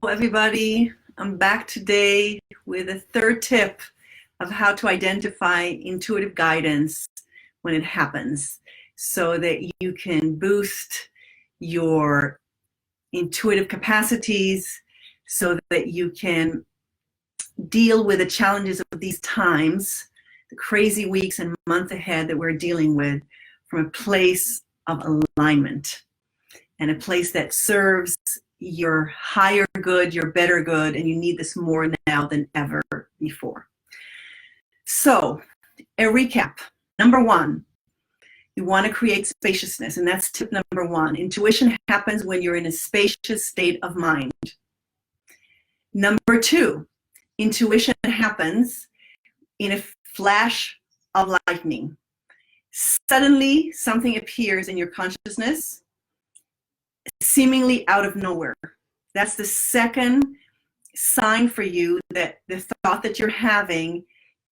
everybody. I'm back today with a third tip of how to identify intuitive guidance when it happens so that you can boost your intuitive capacities so that you can deal with the challenges of these times, the crazy weeks and months ahead that we're dealing with, from a place of alignment and a place that serves your higher good, your better good, and you need this more now than ever before. So, a recap. Number one, you want to create spaciousness, and that's tip number one. Intuition happens when you're in a spacious state of mind. Number two, intuition happens in a flash of lightning. Suddenly, something appears in your consciousness, seemingly out of nowhere. That's the second sign for you that the thought that you're having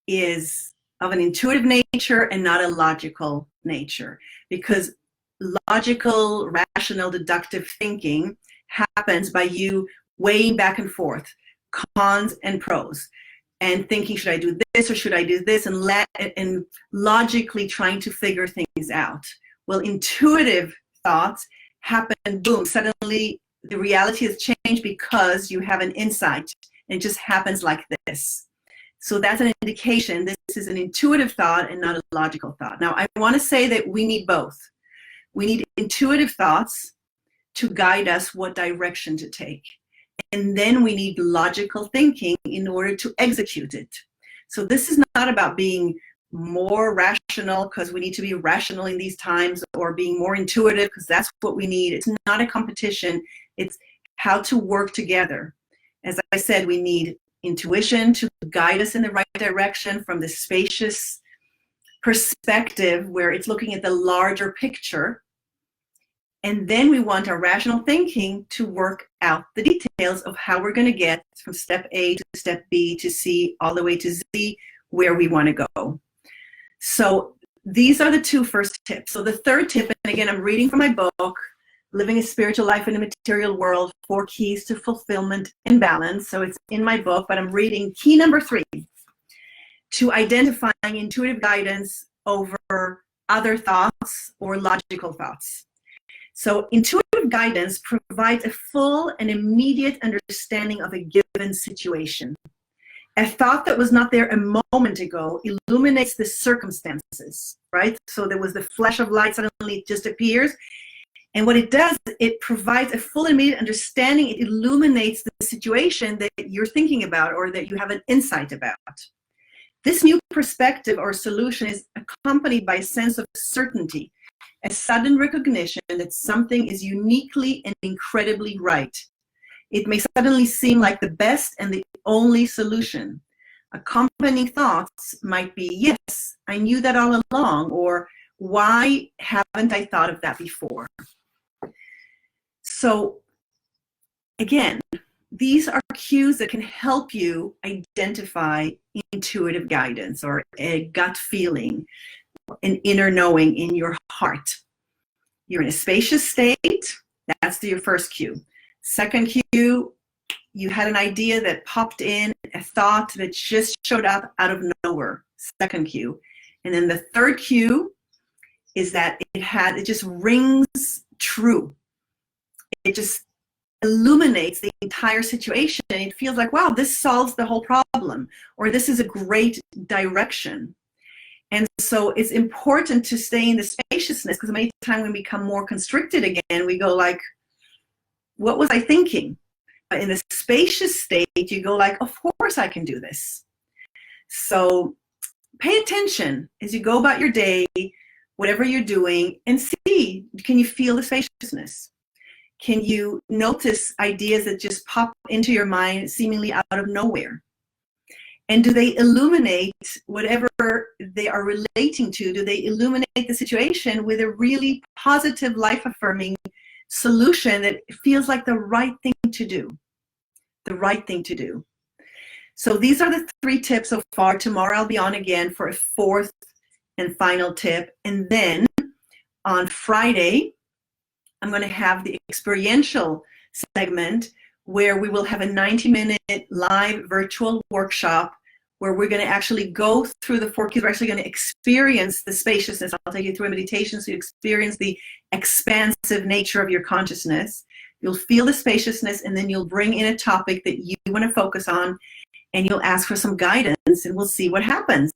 is of an intuitive nature and not a logical nature, because logical, rational, deductive thinking happens by you weighing back and forth cons and pros and thinking, should I do this or should I do this, and logically trying to figure things out. Well, intuitive thoughts happen, boom, suddenly the reality has changed because you have an insight, and it just happens like this. So that's an indication this is an intuitive thought and not a logical thought. Now, I want to say that we need both. We need intuitive thoughts to guide us what direction to take. And then we need logical thinking in order to execute it. So this is not about being more rational because we need to be rational in these times, or being more intuitive because that's what we need. It's not a competition. It's how to work together. As I said, we need intuition to guide us in the right direction from the spacious perspective where it's looking at the larger picture. And then we want our rational thinking to work out the details of how we're going to get from step A to step B to C, all the way to Z, where we want to go. So these are the two first tips. So the third tip, and again, I'm reading from my book, Living a Spiritual Life in a Material World, 4 Keys to Fulfillment and Balance. So it's in my book, but I'm reading key number 3, to identifying intuitive guidance over other thoughts or logical thoughts. So intuitive guidance provides a full and immediate understanding of a given situation. A thought that was not there a moment ago illuminates the circumstances, right? So there was the flash of light, suddenly it just appears. And what it does, it provides a full and immediate understanding. It illuminates the situation that you're thinking about or that you have an insight about. This new perspective or solution is accompanied by a sense of certainty, a sudden recognition that something is uniquely and incredibly right. It may suddenly seem like the best and the only solution. Accompanying thoughts might be, yes, I knew that all along, or why haven't I thought of that before? So again, these are cues that can help you identify intuitive guidance or a gut feeling, an inner knowing in your heart. You're in a spacious state. That's your first cue. Second cue, you had an idea that popped in, a thought that just showed up out of nowhere. Second cue. And then the third cue is that it just rings true. It just illuminates the entire situation. It feels like, wow, this solves the whole problem, or this is a great direction. And so it's important to stay in the spaciousness, because many times when we become more constricted again, we go like, what was I thinking? But in the spacious state, you go like, of course I can do this. So pay attention as you go about your day, whatever you're doing, and see, can you feel the spaciousness? Can you notice ideas that just pop into your mind seemingly out of nowhere? And do they illuminate whatever they are relating to? Do they illuminate the situation with a really positive, life-affirming solution that feels like the right thing to do? The right thing to do. So these are the 3 tips so far. Tomorrow I'll be on again for a 4th and final tip. And then on Friday, I'm going to have the experiential segment where we will have a 90-minute live virtual workshop where we're going to actually go through the 4 keys. We're actually going to experience the spaciousness. I'll take you through a meditation so you experience the expansive nature of your consciousness. You'll feel the spaciousness, and then you'll bring in a topic that you want to focus on, and you'll ask for some guidance, and we'll see what happens.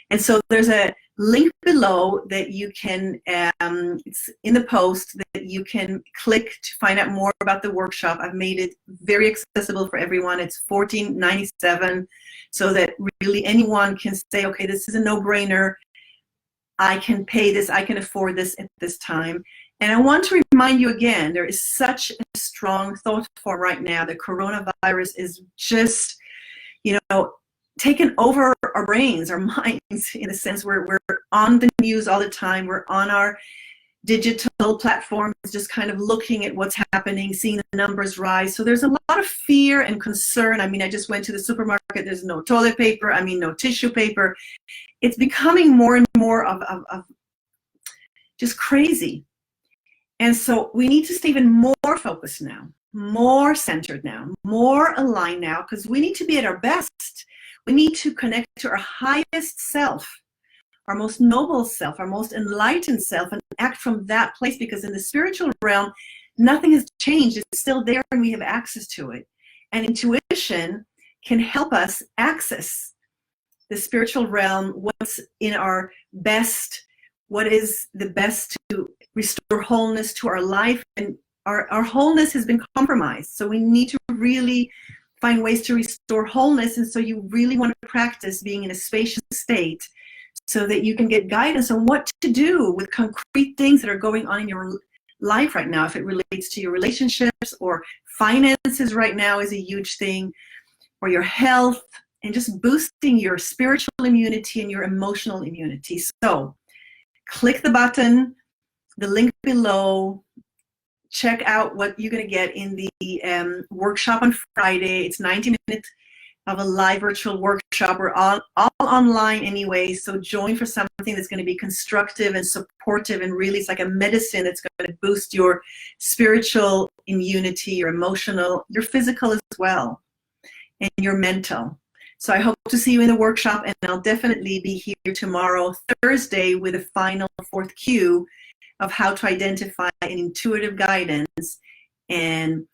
And so there's a link below that you can, it's in the post, that you can click to find out more about the workshop. I've made it very accessible for everyone. It's $14.97, so that really anyone can say, okay, this is a no-brainer. I can pay this, I can afford this at this time. And I want to remind you again, there is such a strong thought form right now. The coronavirus is just, taken over our brains, our minds, in a sense. We're on the news all the time. We're on our digital platforms, just kind of looking at what's happening, seeing the numbers rise. So there's a lot of fear and concern. I mean, I just went to the supermarket. There's no toilet paper. I mean, no tissue paper. It's becoming more and more of just crazy. And so we need to stay even more focused now, more centered now, more aligned now, because we need to be at our best. We need to connect to our highest self, our most noble self, our most enlightened self, and act from that place, because in the spiritual realm, nothing has changed. It's still there, and we have access to it. And intuition can help us access the spiritual realm, what's in our best, what is the best to restore wholeness to our life. And our wholeness has been compromised. So we need to really find ways to restore wholeness. And so you really want to practice being in a spacious state so that you can get guidance on what to do with concrete things that are going on in your life right now. If it relates to your relationships or finances right now is a huge thing, or your health, and just boosting your spiritual immunity and your emotional immunity. So click the button, the link below. Check out what you're going to get in the workshop on Friday. It's 90 minutes of a live virtual workshop. We're all online anyway, so join for something that's going to be constructive and supportive, and really it's like a medicine that's going to boost your spiritual immunity, your emotional, your physical as well, and your mental. So I hope to see you in the workshop, and I'll definitely be here tomorrow, Thursday, with a final 4th cue of how to identify an intuitive guidance and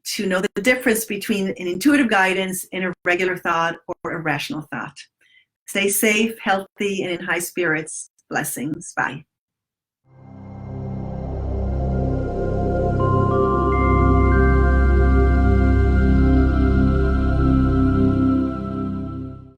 to know the difference between an intuitive guidance and a regular thought or a rational thought. Stay safe, healthy, and in high spirits. Blessings. Bye.